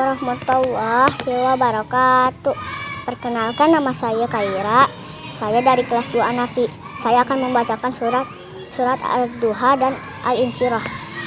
warahmatullahi wabarakatuh. Perkenalkan, nama saya Kaira. Saya dari kelas 2 Anafi. Saya akan membacakan surat Ad-Duha dan Al-Insyirah.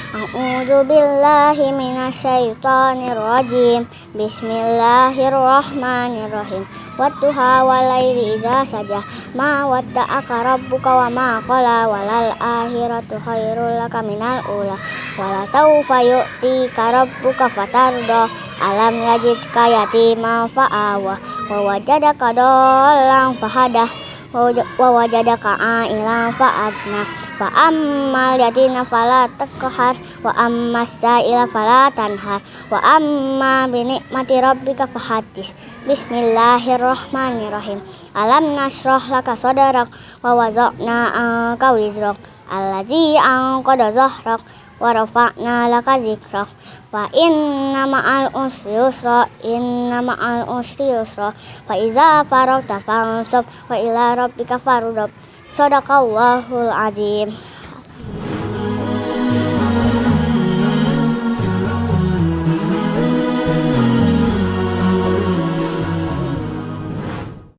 A'udzu billahi minasyaitonir rajim. Bismillahirrahmanirrahim. Wadduha walaili idza saja. Ma wadda'aka rabbuka wa ma qala walal akhiratu khairul laka minal ula. Wala sawfa yu'tika rabbuka fatarda. Alam yajidka yatiman fa'awa. Wa wajadaka dhallan fahadah. Wa wajadaka a'ilan fa'adna. Fa ammal yatima fala taqhar wa ammas sa'ila fala tanhar wa amma bi ni'mati rabbika fahaddits. Bismillahirrahmanirrahim. Alam nashrah laka sadrak wa wada'na anka wizrak allazi anqada zahrak wa rafa'na laka zikrak fa inna ma'al usri yusra fa iza faragta fansab wa ila rabbika farghab. Shadaqallahul azim.